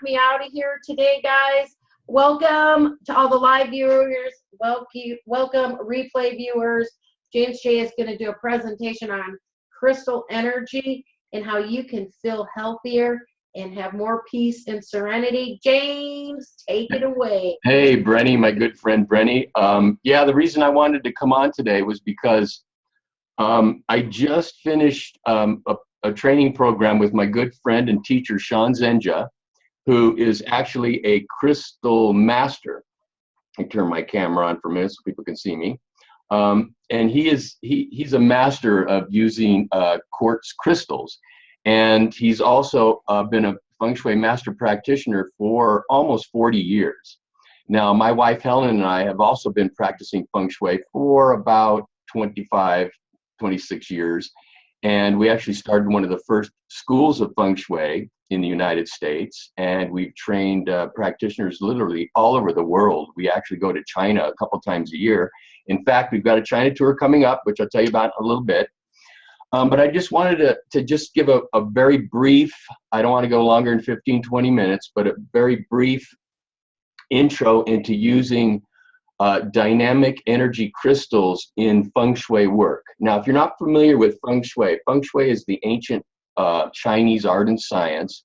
me out of here today, guys. Welcome to all the live viewers. Welcome replay viewers. James J is going to do a presentation on crystal energy and how you can feel healthier and have more peace and serenity. James, take it away. Hey, Brenny, my good friend Brenny. Yeah, the reason I wanted to come on today was because I just finished a training program with my good friend and teacher, Sean Zenja, who is actually a crystal master. I turn my camera on for a minute so people can see me. And he's a master of using quartz crystals. And he's also been a Feng Shui master practitioner for almost 40 years. Now, my wife Helen and I have also been practicing Feng Shui for about 25, 26 years. And we actually started one of the first schools of Feng Shui in the United States. And we've trained practitioners literally all over the world. We actually go to China a couple times a year. In fact, we've got a China tour coming up, which I'll tell you about in a little bit. But I just wanted to just give a very brief, I don't want to go longer than 15, 20 minutes, but a very brief intro into using dynamic energy crystals in Feng Shui work. Now, if you're not familiar with Feng Shui is the ancient Chinese art and science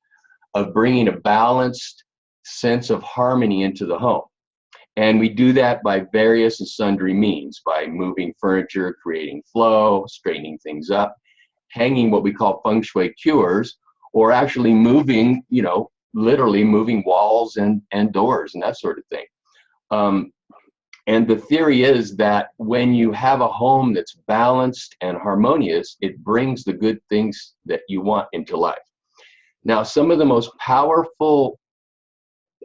of bringing a balanced sense of harmony into the home. And we do that by various and sundry means, by moving furniture, creating flow, straightening things up, hanging what we call Feng Shui cures, or actually moving, literally moving walls and doors and that sort of thing. And the theory is that when you have a home that's balanced and harmonious, it brings the good things that you want into life. Now, some of the most powerful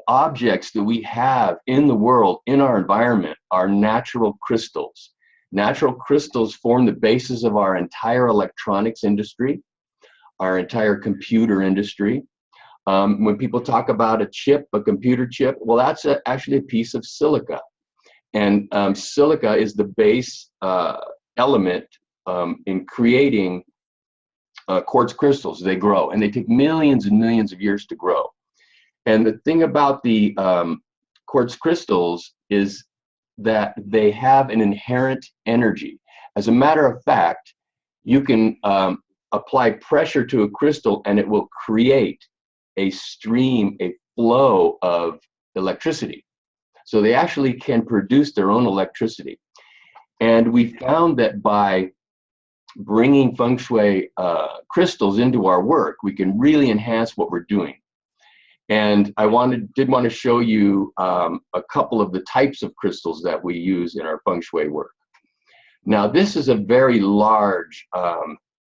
objects that we have in the world, in our environment, are natural crystals. Natural crystals form the basis of our entire electronics industry, our entire computer industry. When people talk about a chip, a computer chip, well, that's actually a piece of silica. And silica is the base element in creating quartz crystals. They grow, and they take millions and millions of years to grow. And the thing about the quartz crystals is that they have an inherent energy. As a matter of fact, you can apply pressure to a crystal and it will create a stream, a flow of electricity. So they actually can produce their own electricity. And we found that by bringing Feng Shui crystals into our work, we can really enhance what we're doing. And I did want to show you a couple of the types of crystals that we use in our Feng Shui work. Now, this is a very large,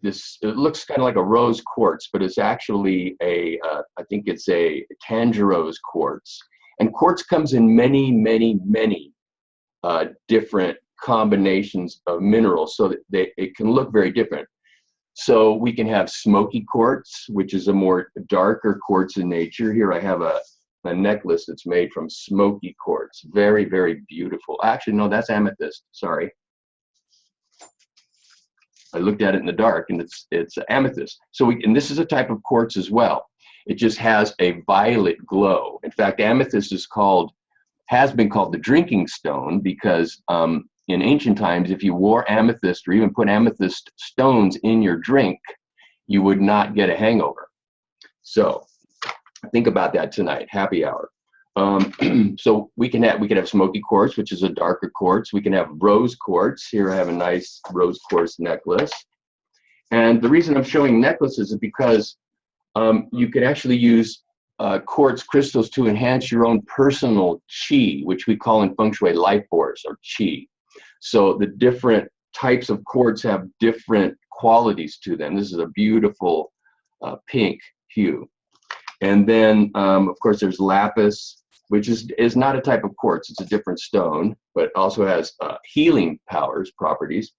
it looks kind of like a rose quartz, but it's actually I think it's a tangerose quartz. And quartz comes in many, many, many different combinations of minerals, so that it can look very different. So we can have smoky quartz, which is a more darker quartz in nature. Here I have a necklace that's made from smoky quartz. Very, very beautiful. Actually, no, that's amethyst. Sorry. I looked at it in the dark, and it's amethyst. And this is a type of quartz as well. It just has a violet glow. In fact, amethyst has been called the drinking stone because in ancient times, if you wore amethyst or even put amethyst stones in your drink, you would not get a hangover. So think about that tonight, happy hour. So we can have smoky quartz, which is a darker quartz. We can have rose quartz. Here I have a nice rose quartz necklace. And the reason I'm showing necklaces is because you can actually use quartz crystals to enhance your own personal qi, which we call in Feng Shui life force, or qi. So the different types of quartz have different qualities to them. This is a beautiful pink hue. And then, of course, there's lapis, which is not a type of quartz. It's a different stone, but also has healing properties.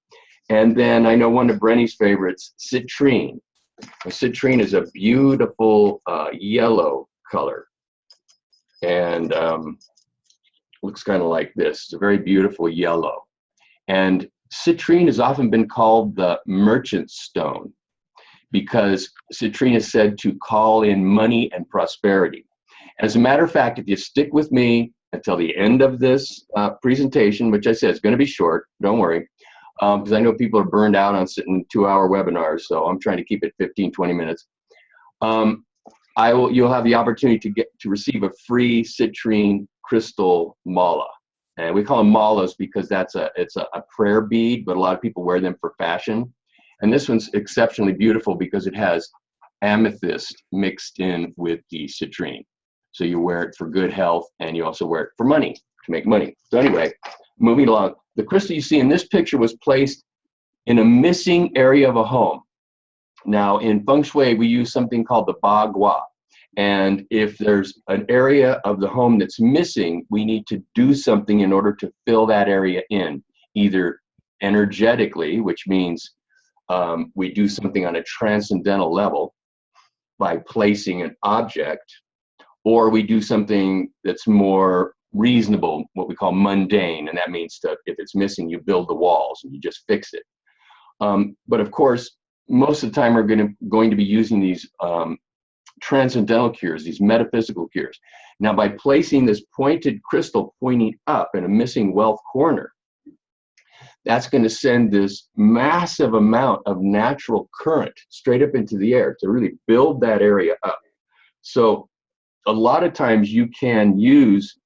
And then I know one of Brenny's favorites, citrine. Citrine is a beautiful yellow color. And looks kind of like this. It's a very beautiful yellow. And citrine has often been called the merchant stone because citrine is said to call in money and prosperity. As a matter of fact, if you stick with me until the end of this presentation, which I said is going to be short, don't worry, because I know people are burned out on sitting 2-hour webinars, so I'm trying to keep it 15, 20 minutes. You'll have the opportunity to receive a free citrine crystal mala. And we call them malas because it's a prayer bead, but a lot of people wear them for fashion. And this one's exceptionally beautiful because it has amethyst mixed in with the citrine. So you wear it for good health, and you also wear it for money, to make money. So anyway, moving along. The crystal you see in this picture was placed in a missing area of a home. Now, in Feng Shui, we use something called the Ba Gua. And if there's an area of the home that's missing, we need to do something in order to fill that area in, either energetically, which means we do something on a transcendental level by placing an object, or we do something that's more reasonable, what we call mundane, and that means if it's missing, you build the walls and you just fix it. But of course, most of the time we're going to be using these transcendental cures, these metaphysical cures. Now, by placing this pointed crystal pointing up in a missing wealth corner, that's going to send this massive amount of natural current straight up into the air to really build that area up. So a lot of times you can use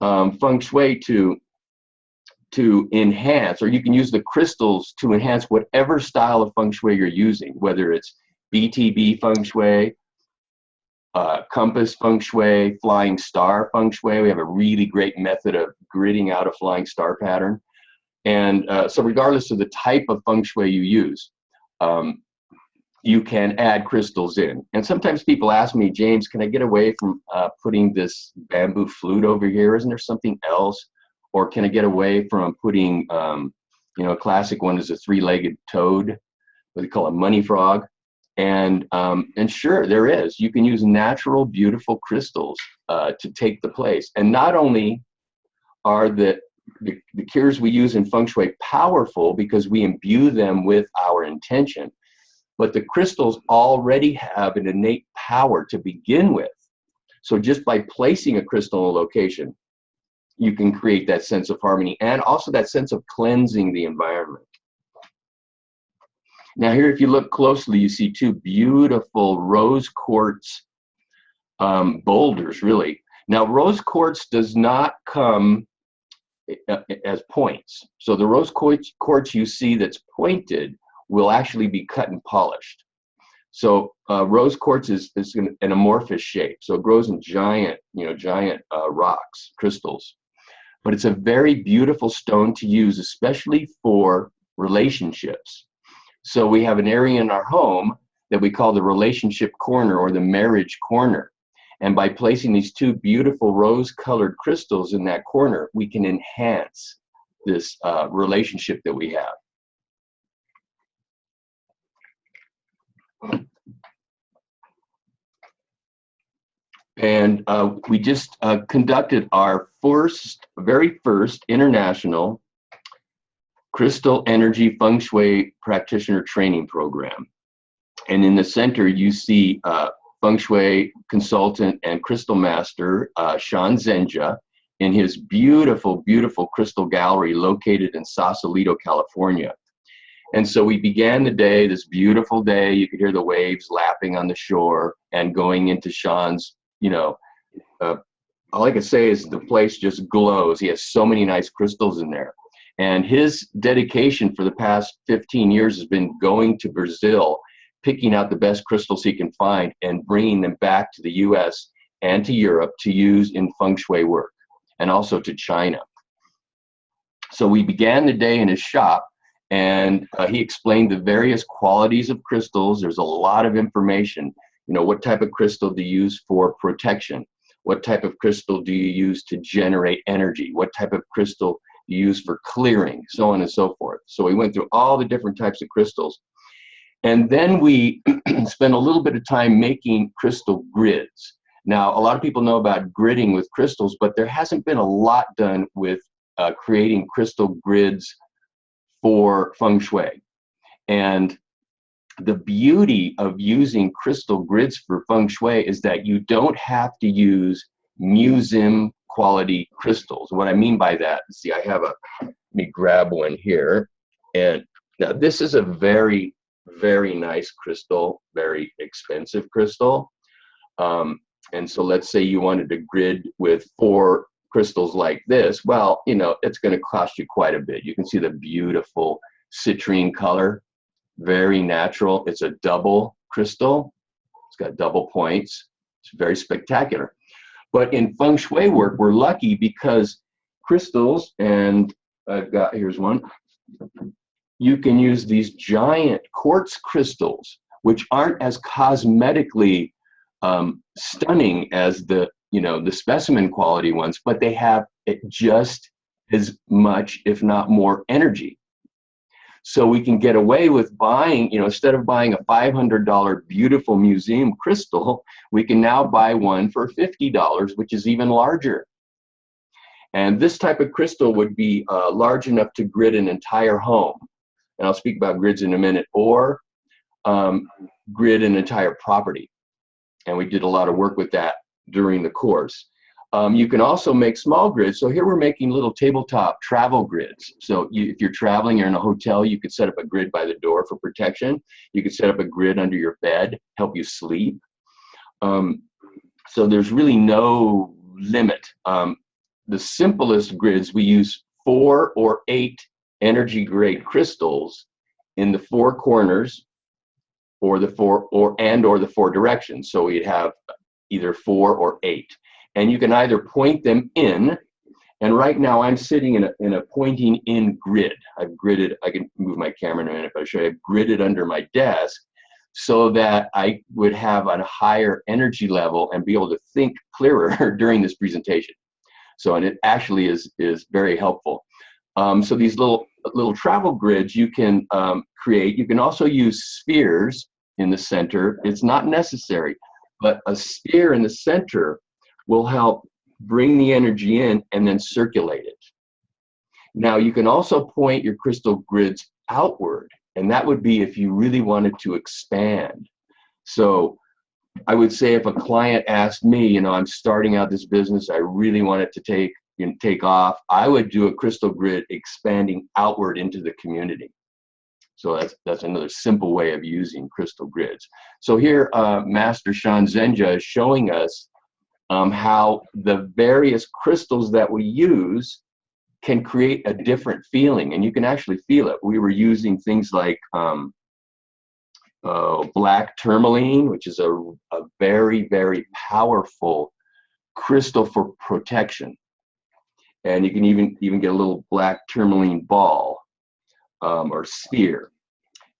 Feng Shui to enhance, or you can use the crystals to enhance whatever style of Feng Shui you're using, whether it's BTB Feng Shui, compass Feng Shui, flying star Feng Shui. We have a really great method of gridding out a flying star pattern. And so regardless of the type of Feng Shui you use, you can add crystals in. And sometimes people ask me, James, can I get away from putting this bamboo flute over here? Isn't there something else? Or can I get away from putting, a classic one is a 3-legged toad, what they call a money frog. And sure, there is. You can use natural, beautiful crystals to take the place. And not only are the cures we use in Feng Shui powerful because we imbue them with our intention, but the crystals already have an innate power to begin with. So just by placing a crystal in a location, you can create that sense of harmony and also that sense of cleansing the environment. Now here, if you look closely, you see 2 beautiful rose quartz boulders, really. Now, rose quartz does not come as points. So the rose quartz you see that's pointed will actually be cut and polished. So rose quartz is an amorphous shape. So it grows in giant rocks, crystals. But it's a very beautiful stone to use, especially for relationships. So we have an area in our home that we call the relationship corner or the marriage corner. And by placing these 2 beautiful rose-colored crystals in that corner, we can enhance this relationship that we have. And we just conducted our very first international Crystal Energy Feng Shui Practitioner Training Program. And in the center, you see Feng Shui consultant and crystal master, Sean Zenja, in his beautiful, beautiful crystal gallery located in Sausalito, California. And so we began the day, this beautiful day. You could hear the waves lapping on the shore, and going into Sean's, all I can say is the place just glows. He has so many nice crystals in there. And his dedication for the past 15 years has been going to Brazil, picking out the best crystals he can find and bringing them back to the US and to Europe to use in Feng Shui work, and also to China. So we began the day in his shop, and he explained the various qualities of crystals. There's a lot of information. What type of crystal do you use for protection? What type of crystal do you use to generate energy? What type of crystal do you use for clearing? So on and so forth. So we went through all the different types of crystals. And then we spent a little bit of time making crystal grids. Now, a lot of people know about gridding with crystals, but there hasn't been a lot done with creating crystal grids for Feng Shui. And the beauty of using crystal grids for Feng Shui is that you don't have to use museum quality crystals. What I mean by that, see, I have let me grab one here. And now this is a very, very nice crystal, very expensive crystal. And so let's say you wanted to grid with 4 crystals like this. Well, it's going to cost you quite a bit. You can see the beautiful citrine color, very natural. It's a double crystal. It's got double points. It's very spectacular. But in Feng Shui work, we're lucky because crystals, and here's one. You can use these giant quartz crystals, which aren't as cosmetically stunning as the specimen quality ones, but they have just as much, if not more, energy. So we can get away with buying, instead of buying a $500 beautiful museum crystal, we can now buy one for $50, which is even larger. And this type of crystal would be large enough to grid an entire home. And I'll speak about grids in a minute, or grid an entire property. And we did a lot of work with that during the course. You can also make small grids. So here we're making little tabletop travel grids. So if you're traveling, you're in a hotel, you could set up a grid by the door for protection. You could set up a grid under your bed, help you sleep. So there's really no limit. The simplest grids, we use 4 or 8 energy grade crystals in the 4 corners, or the 4 directions. So we'd have either 4 or 8. And you can either point them in, and right now I'm sitting in a pointing in grid. I've gridded, I can move my camera in a minute if I show you, I've gridded under my desk so that I would have a higher energy level and be able to think clearer during this presentation. So, and it actually is very helpful. So these little travel grids you can create. You can also use spheres in the center. It's not necessary, but a sphere in the center will help bring the energy in and then circulate it. Now you can also point your crystal grids outward, and that would be if you really wanted to expand. So I would say if a client asked me, I'm starting out this business, I really want it to take off, I would do a crystal grid expanding outward into the community. So that's another simple way of using crystal grids. So here, Master Shan Zenja is showing us how the various crystals that we use can create a different feeling, and you can actually feel it. We were using things like black tourmaline, which is a very, very powerful crystal for protection. And you can even get a little black tourmaline ball or sphere.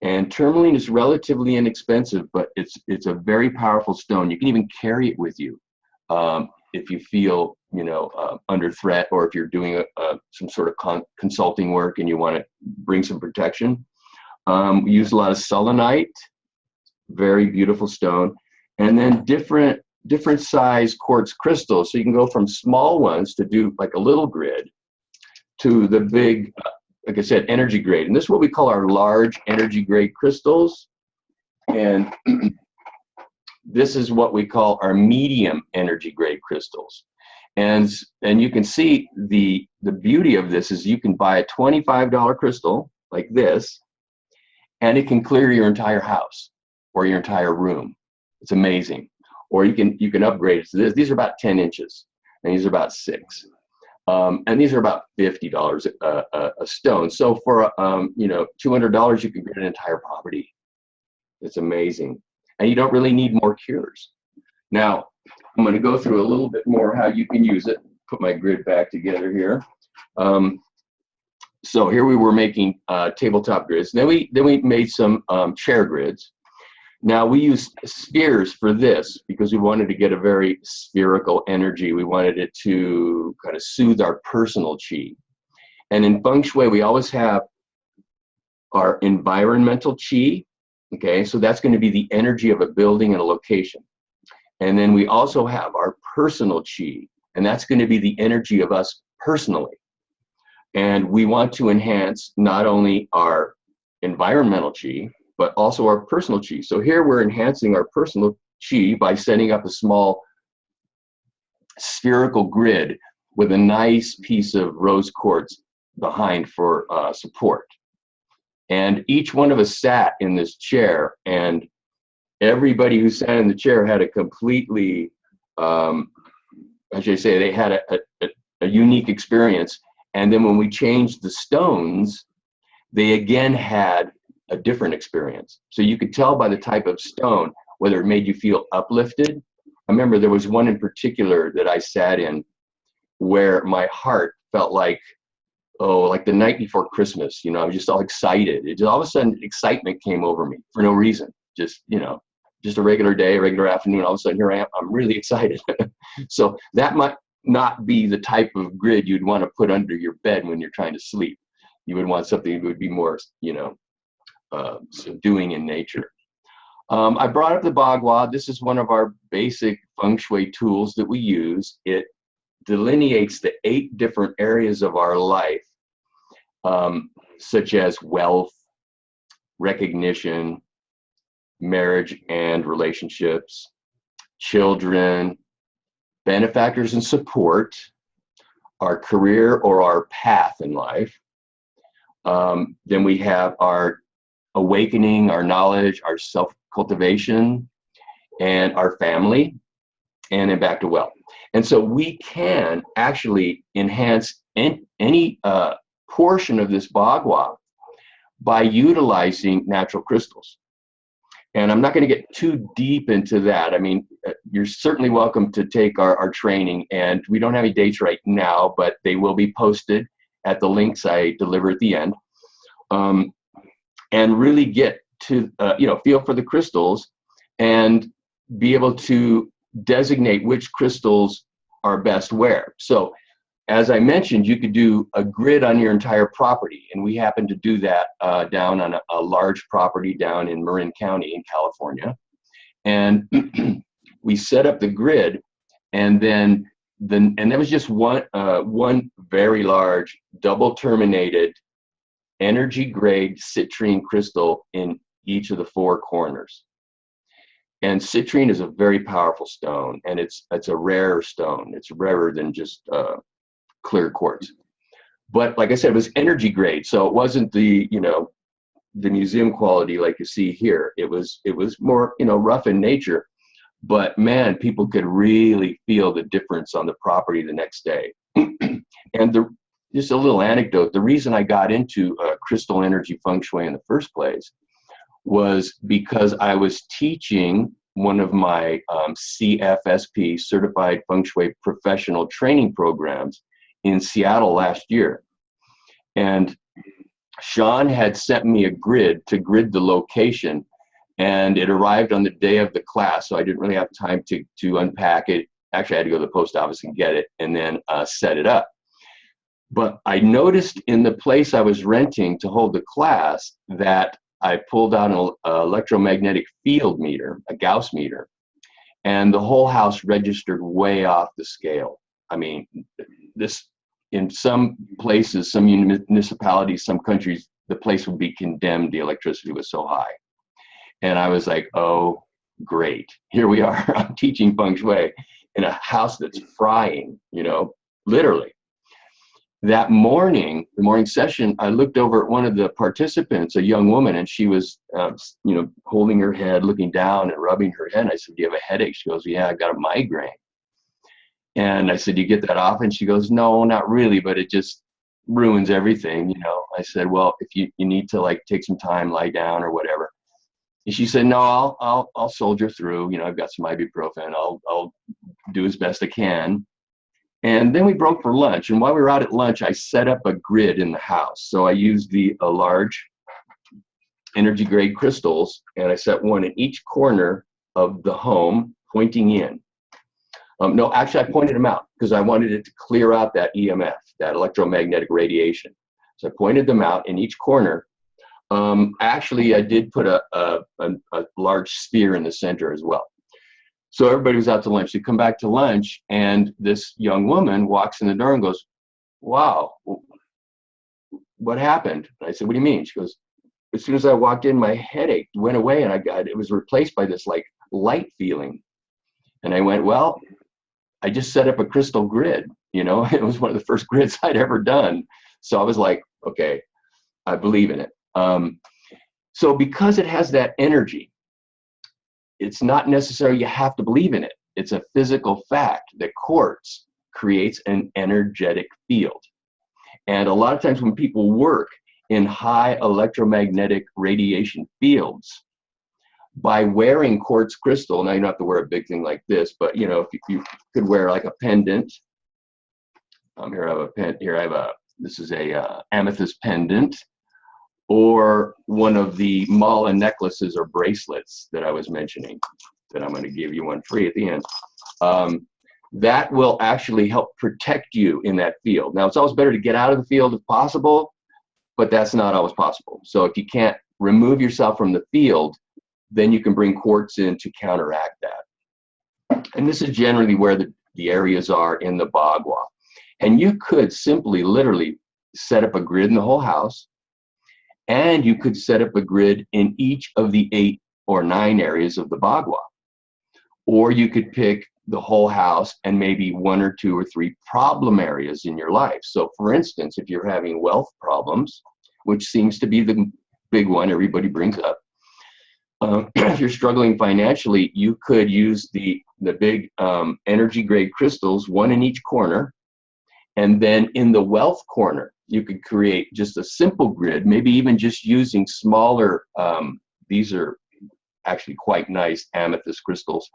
And tourmaline is relatively inexpensive, but it's a very powerful stone. You can even carry it with you if you feel under threat, or if you're doing some sort of consulting work and you want to bring some protection. We use a lot of selenite, very beautiful stone, and then different size quartz crystals. So you can go from small ones to do like a little grid to the big, like I said, energy grade. And this is what we call our large energy grade crystals. And this is what we call our medium energy grade crystals. And you can see the beauty of this is you can buy a $25 crystal like this, and it can clear your entire house or your entire room. It's amazing. Or you can upgrade it to this. These are about 10 inches, and these are about 6. And these are about $50 a stone. So for $200, you can get an entire property. It's amazing, and you don't really need more cures. Now I'm going to go through a little bit more how you can use it. Put my grid back together here. So here we were making tabletop grids. Then we made some chair grids. Now we use spheres for this because we wanted to get a very spherical energy. We wanted it to kind of soothe our personal chi. And in Feng Shui, we always have our environmental chi. Okay, so that's going to be the energy of a building and a location. And then we also have our personal chi, and that's going to be the energy of us personally. And we want to enhance not only our environmental chi, but also our personal chi. So here we're enhancing our personal chi by setting up a small spherical grid with a nice piece of rose quartz behind for support. And each one of us sat in this chair, and everybody who sat in the chair had a completely, as I say, they had a unique experience. And then when we changed the stones, they again had a different experience. So you could tell by the type of stone whether it made you feel uplifted. I remember there was one in particular that I sat in where my heart felt like, oh, like the night before Christmas, you know, I was just all excited. It just, all of a sudden, excitement came over me for no reason. Just, you know, just a regular day, a regular afternoon. All of a sudden, here I am. I'm really excited. So that might not be the type of grid you'd want to put under your bed when you're trying to sleep. You would want something that would be more, you know, subduing in nature. I brought up the Bagua. This is one of our basic Feng Shui tools that we use. It delineates the 8 different areas of our life, such as wealth, recognition, marriage and relationships, children, benefactors and support, our career or our path in life. Then we have our awakening, our knowledge, our self-cultivation, and our family, and then back to wealth. And so we can actually enhance any portion of this Bagua by utilizing natural crystals. And I'm not going to get too deep into that. I mean, you're certainly welcome to take our training, and we don't have any dates right now, but they will be posted at the links I deliver at the end. And really get to, you know, feel for the crystals and be able to designate which crystals are best where. So as I mentioned, you could do a grid on your entire property, and we happen to do that down on a large property down in Marin County in California. And we set up the grid, and then and that was just one very large double terminated energy grade citrine crystal in each of the 4 corners. And citrine is a very powerful stone, and it's a rare stone. It's rarer than just clear quartz. But like I said, it was energy grade, so it wasn't the, you know, the museum quality like you see here. It was more, you know, rough in nature, but man, people could really feel the difference on the property the next day. And just a little anecdote, the reason I got into crystal energy Feng Shui in the first place was because I was teaching one of my CFSP, Certified Feng Shui Professional Training programs in Seattle last year. And Sean had sent me a grid to grid the location, and it arrived on the day of the class, so I didn't really have time to unpack it. Actually, I had to go to the post office and get it and then set it up. But I noticed in the place I was renting to hold the class that I pulled out an electromagnetic field meter, a Gauss meter, and the whole house registered way off the scale. I mean, this, in some places, some municipalities, some countries, the place would be condemned. The electricity was so high. And I was like, oh, great. Here we are. I'm teaching Feng Shui in a house that's frying, you know, literally. That morning, the morning session, I looked over at one of the participants, a young woman, and she was, you know, holding her head, looking down and rubbing her head. And I said, do you have a headache? She goes, yeah, I've got a migraine. And I said, do you get that often? She goes, no, not really, but it just ruins everything, you know. I said, well, if you need to, like, take some time, lie down or whatever. And she said, no, I'll soldier through. You know, I've got some ibuprofen. I'll do as best I can. And then we broke for lunch. And while we were out at lunch, I set up a grid in the house. So I used a large energy grade crystals, and I set one in each corner of the home pointing in. No, actually, I pointed them out because I wanted it to clear out that EMF, that electromagnetic radiation. So I pointed them out in each corner. Actually, I did put a large sphere in the center as well. So everybody was out to lunch. They come back to lunch, and this young woman walks in the door and goes, wow, what happened? And I said, what do you mean? She goes, as soon as I walked in, my headache went away, and it was replaced by this like light feeling. And I went, well, I just set up a crystal grid. It was one of the first grids I'd ever done. So I was like, okay, I believe in it. So because it has that energy, it's not necessarily you have to believe in it. It's a physical fact that quartz creates an energetic field. And a lot of times when people work in high electromagnetic radiation fields, by wearing quartz crystal, now you don't have to wear a big thing like this, but if you could wear like a pendant. This is a amethyst pendant, or one of the mala necklaces or bracelets that I was mentioning, that I'm going to give you one free at the end. That will actually help protect you in that field. Now, it's always better to get out of the field if possible, but that's not always possible. So if you can't remove yourself from the field, then you can bring quartz in to counteract that. And this is generally where the areas are in the Bagua. And you could simply, literally set up a grid in the whole house, and you could set up a grid in each of the 8 or 9 areas of the Bagua. Or you could pick the whole house and maybe 1 or 2 or 3 problem areas in your life. So for instance, if you're having wealth problems, which seems to be the big one everybody brings up, if you're struggling financially, you could use the big energy grade crystals, 1 in each corner. And then in the wealth corner, you could create just a simple grid, maybe even just using smaller, these are actually quite nice amethyst crystals,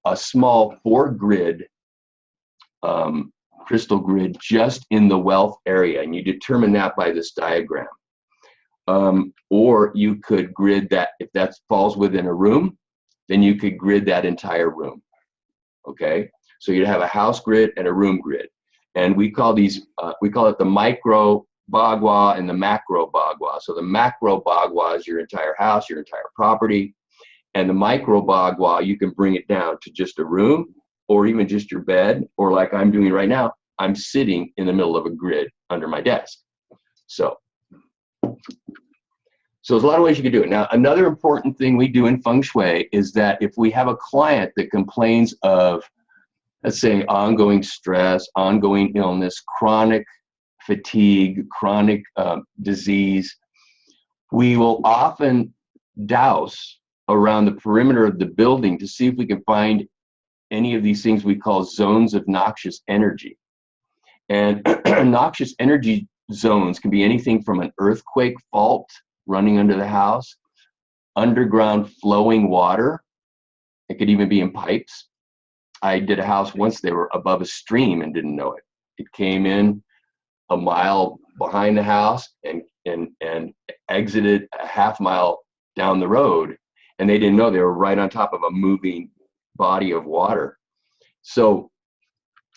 a small 4-grid crystal grid just in the wealth area. And you determine that by this diagram. Or you could grid that, if that falls within a room, then you could grid that entire room. Okay, so you'd have a house grid and a room grid. And we call it the micro Bagua and the macro Bagua. So the macro Bagua is your entire house, your entire property. And the micro Bagua, you can bring it down to just a room, or even just your bed, or like I'm doing right now, I'm sitting in the middle of a grid under my desk. So there's a lot of ways you can do it. Now, another important thing we do in Feng Shui is that if we have a client that complains of, let's say, ongoing stress, ongoing illness, chronic fatigue, chronic disease, we will often douse around the perimeter of the building to see if we can find any of these things we call zones of noxious energy. And noxious energy zones can be anything from an earthquake fault running under the house, underground flowing water. It could even be in pipes. I did a house once, they were above a stream and didn't know it. It came in a mile behind the house and exited a half-mile down the road, and they didn't know they were right on top of a moving body of water. So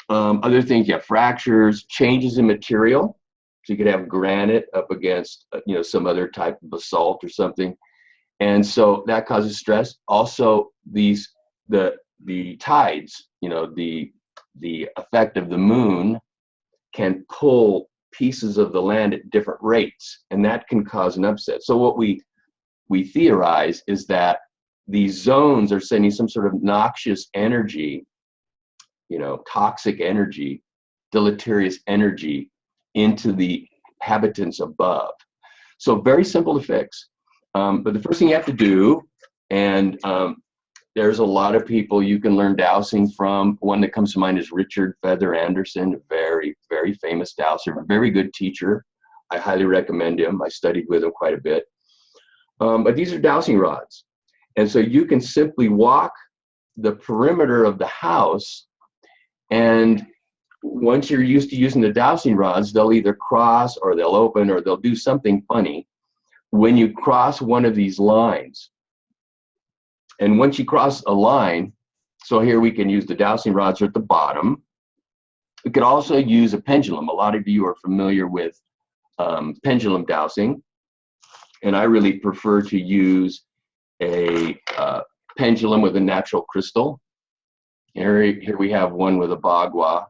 other things, you have fractures, changes in material. So you could have granite up against some other type of basalt or something, and so that causes stress. Also, the tides, the effect of the moon can pull pieces of the land at different rates, and that can cause an upset. So what we theorize is that these zones are sending some sort of noxious energy, toxic energy, deleterious energy into the habitants above. So very simple to fix. But the first thing you have to do, and there's a lot of people you can learn dowsing from. One that comes to mind is Richard Feather Anderson, a very, very famous dowser, a very good teacher. I highly recommend him. I studied with him quite a bit. But these are dowsing rods. And so you can simply walk the perimeter of the house, and once you're used to using the dowsing rods, they'll either cross or they'll open or they'll do something funny when you cross one of these lines. And once you cross a line, so here we can use the dowsing rods at the bottom. We could also use a pendulum. A lot of you are familiar with pendulum dowsing, and I really prefer to use a pendulum with a natural crystal. Here we have one with a Bagua.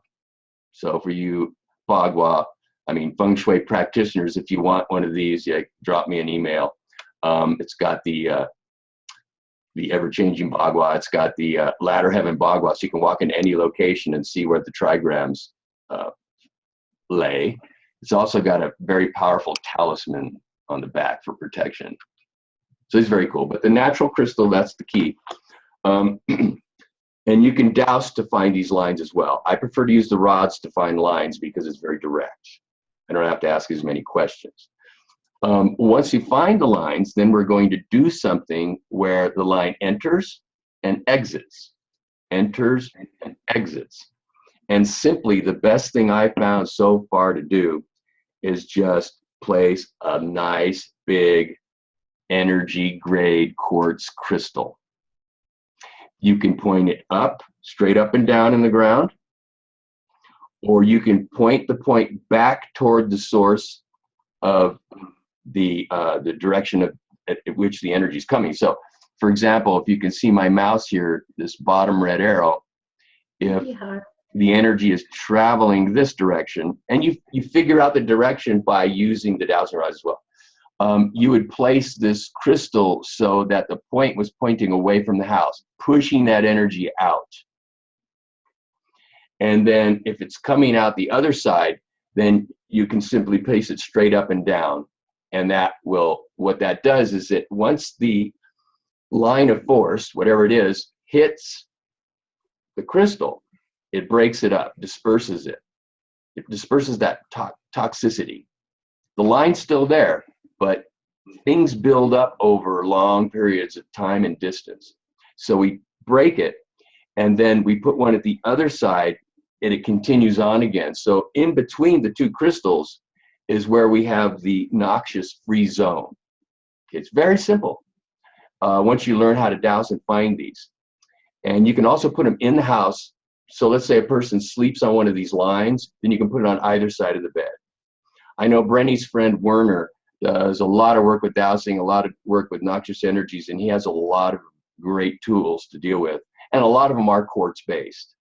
So for you Feng Shui practitioners, if you want one of these, drop me an email. It's got the ever-changing bagua. It's got the ladder heaven bagua, so you can walk in any location and see where the trigrams lay. It's also got a very powerful talisman on the back for protection. So it's very cool. But the natural crystal, that's the key. And you can douse to find these lines as well. I prefer to use the rods to find lines because it's very direct. I don't have to ask as many questions. Once you find the lines, then we're going to do something where the line enters and exits, enters and exits. And simply the best thing I've found so far to do is just place a nice big energy grade quartz crystal. You can point it up, straight up and down in the ground, or you can point the point back toward the source of the direction at which the energy is coming. So, for example, if you can see my mouse here, this bottom red arrow, if the energy is traveling this direction, and you figure out the direction by using the dowsing rod as well. You would place this crystal so that the point was pointing away from the house, pushing that energy out. And then if it's coming out the other side, then you can simply place it straight up and down. And that will, what that does is that once the line of force, whatever it is, hits the crystal, it breaks it up, disperses it. It disperses that toxicity. The line's still there, but things build up over long periods of time and distance. So we break it, and then we put one at the other side, and it continues on again. So in between the two crystals is where we have the noxious free zone. It's very simple once you learn how to douse and find these. And you can also put them in the house. So let's say a person sleeps on one of these lines, then you can put it on either side of the bed. I know Brenny's friend Werner does a lot of work with dowsing, a lot of work with noxious energies, and he has a lot of great tools to deal with. And a lot of them are quartz-based.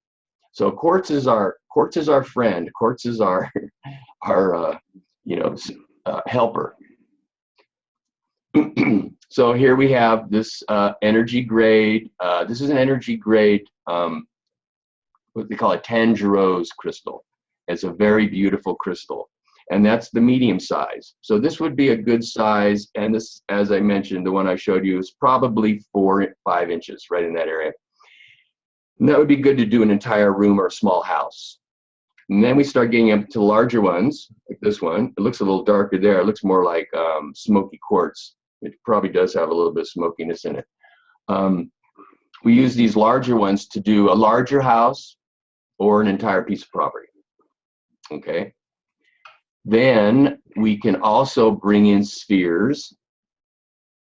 So quartz is our friend. Quartz is our helper. So here we have this energy grade. This is an energy grade, what they call a Tangerose crystal. It's a very beautiful crystal, and that's the medium size. So this would be a good size, and this, as I mentioned, the one I showed you is probably 4 or 5 inches, right in that area. And that would be good to do an entire room or a small house. And then we start getting up to larger ones, like this one. It looks a little darker there. It looks more like smoky quartz. It probably does have a little bit of smokiness in it. We use these larger ones to do a larger house or an entire piece of property. Okay. Then we can also bring in spheres,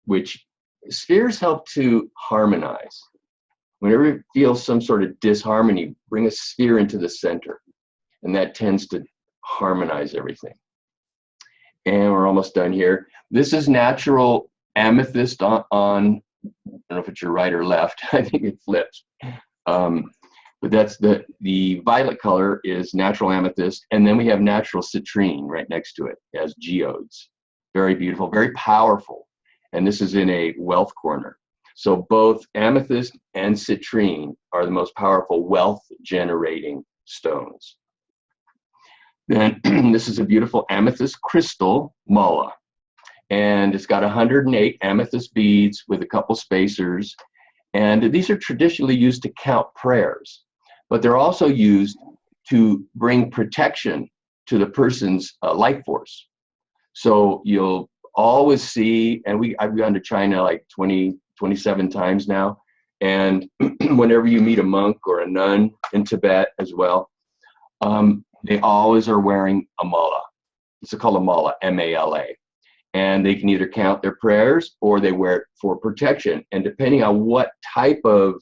which spheres help to harmonize. Whenever you feel some sort of disharmony, bring a sphere into the center, and that tends to harmonize everything. And we're almost done here. This is natural amethyst on I don't know if it's your right or left. I think it flips. But that's the violet color is natural amethyst, and then we have natural citrine right next to it as geodes. Very beautiful, very powerful. And this is in a wealth corner. So both amethyst and citrine are the most powerful wealth generating stones. Then this is a beautiful amethyst crystal mala. And it's got 108 amethyst beads with a couple spacers. And these are traditionally used to count prayers, but they're also used to bring protection to the person's life force. So you'll always see, and I've gone to China like 27 times now, and whenever you meet a monk or a nun in Tibet as well, they always are wearing a mala. It's called a mala, M-A-L-A. And they can either count their prayers or they wear it for protection. And depending on what type of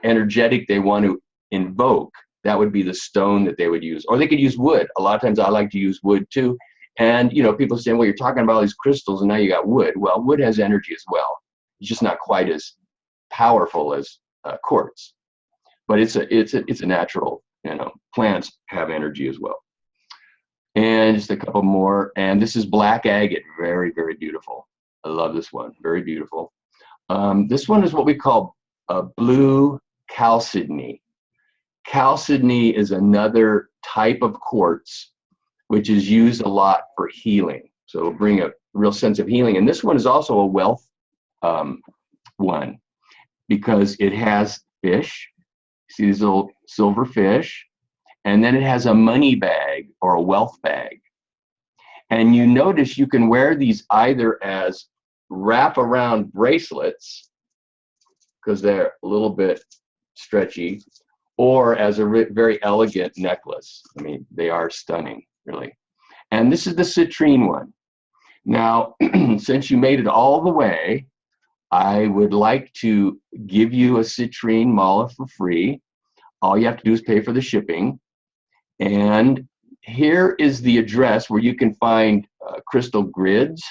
energetic they want to invoke, that would be the stone that they would use. Or they could use wood. A lot of times I like to use wood too. And people say, well, you're talking about all these crystals and now you got wood. Well, wood has energy as well. It's just not quite as powerful as quartz. But it's a natural, plants have energy as well. And just a couple more. And this is black agate, very, very beautiful. I love this one. Very beautiful. This one is what we call blue chalcedony. Chalcedony is another type of quartz which is used a lot for healing. So it'll bring a real sense of healing. And this one is also a wealth one because it has fish. See these little silver fish? And then it has a money bag or a wealth bag. And you notice you can wear these either as wrap around bracelets because they're a little bit stretchy, or as a very elegant necklace. I mean, they are stunning, really. And this is the citrine one. Now, since you made it all the way, I would like to give you a citrine mala for free. All you have to do is pay for the shipping. And here is the address where you can find crystal grids,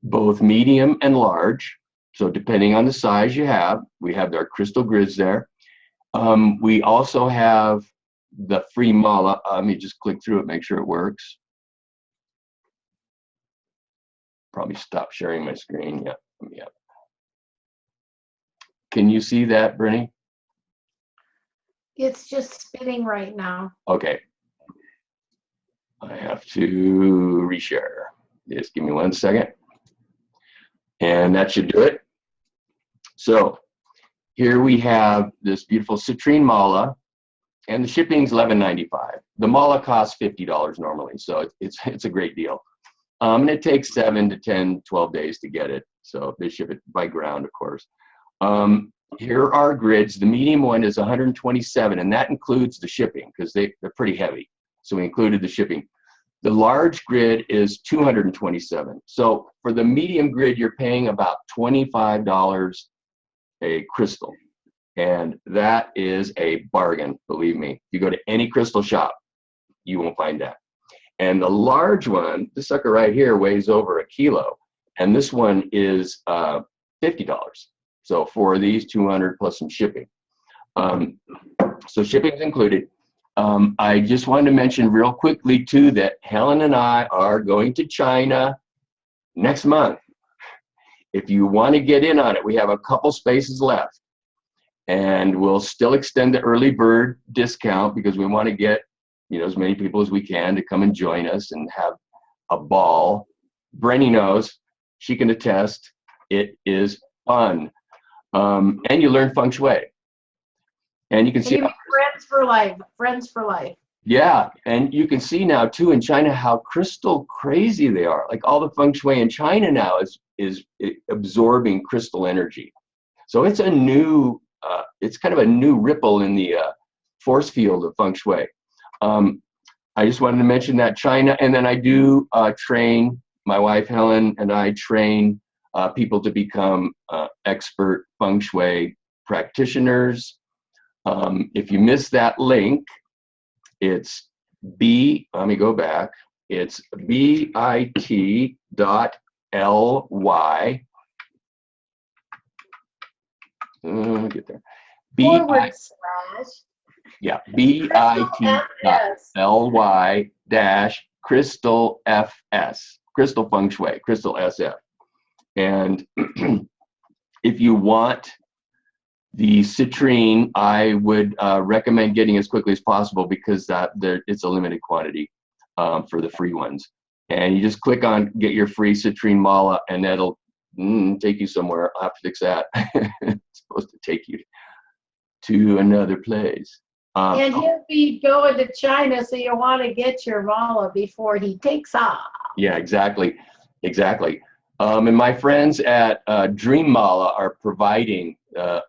both medium and large. So depending on the size you have, we have our crystal grids there. We also have the free mala. Let me just click through it, make sure it works. Probably stop sharing my screen. Yeah. Can you see that, Brittany? It's just spinning right now. Okay. I have to reshare. Just give me 1 second. And that should do it. So here we have this beautiful citrine mala, and the shipping's $11.95. The mala costs $50 normally, so it's a great deal. And it takes 7 to 10, 12 days to get it. So they ship it by ground, of course. Here are grids. The medium one is 127, and that includes the shipping because they're pretty heavy. So we included the shipping. The large grid is 227. So for the medium grid, you're paying about $25 a crystal. And that is a bargain, believe me. If you go to any crystal shop, you won't find that. And the large one, this sucker right here weighs over a kilo. And this one is $50. So for these 200 plus some shipping. So shipping is included. I just wanted to mention real quickly too that Helen and I are going to China next month. If you want to get in on it, we have a couple spaces left. And we'll still extend the early bird discount because we want to get, as many people as we can to come and join us and have a ball. Brenny knows, she can attest, it is fun. And you learn Feng Shui. And you can see friends for life. Yeah, and you can see now too in China how crystal crazy they are. Like all the Feng Shui in China now is absorbing crystal energy. So it's a new, it's kind of a new ripple in the force field of Feng Shui. I just wanted to mention that China, and then I do train, my wife Helen and I train people to become expert Feng Shui practitioners. If you missed that link, it's let me go back. It's bit.ly. Get there. bit.ly dash crystal FS, crystal Feng Shui, crystal SF. And if you want the citrine, I would recommend getting as quickly as possible because it's a limited quantity for the free ones. And you just click on get your free citrine mala, and that'll take you somewhere. I'll have to fix that. It's supposed to take you to another place. And he'll be going to China, so you want to get your mala before he takes off. Yeah, exactly. And my friends at Dream Mala are providing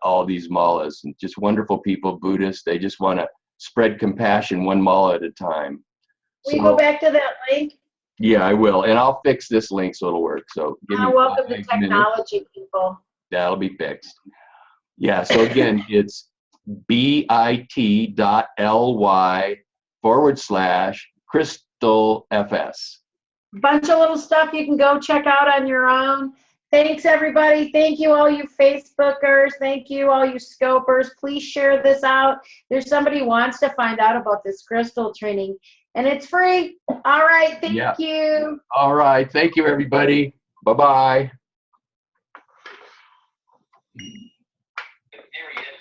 all these malas, and just wonderful people, Buddhists. They just want to spread compassion one mala at a time. Will you go back to that link? Yeah, I will. And I'll fix this link so it'll work. So welcome to technology, people. That'll be fixed. Yeah, so again, it's bit.ly/crystal FS. Bunch of little stuff you can go check out on your own. Thanks, everybody. Thank you, all you Facebookers. Thank you, all you Scopers. Please share this out. There's somebody who wants to find out about this crystal training, and it's free. All right. Thank you. All right. Thank you, everybody. Bye-bye. There he is.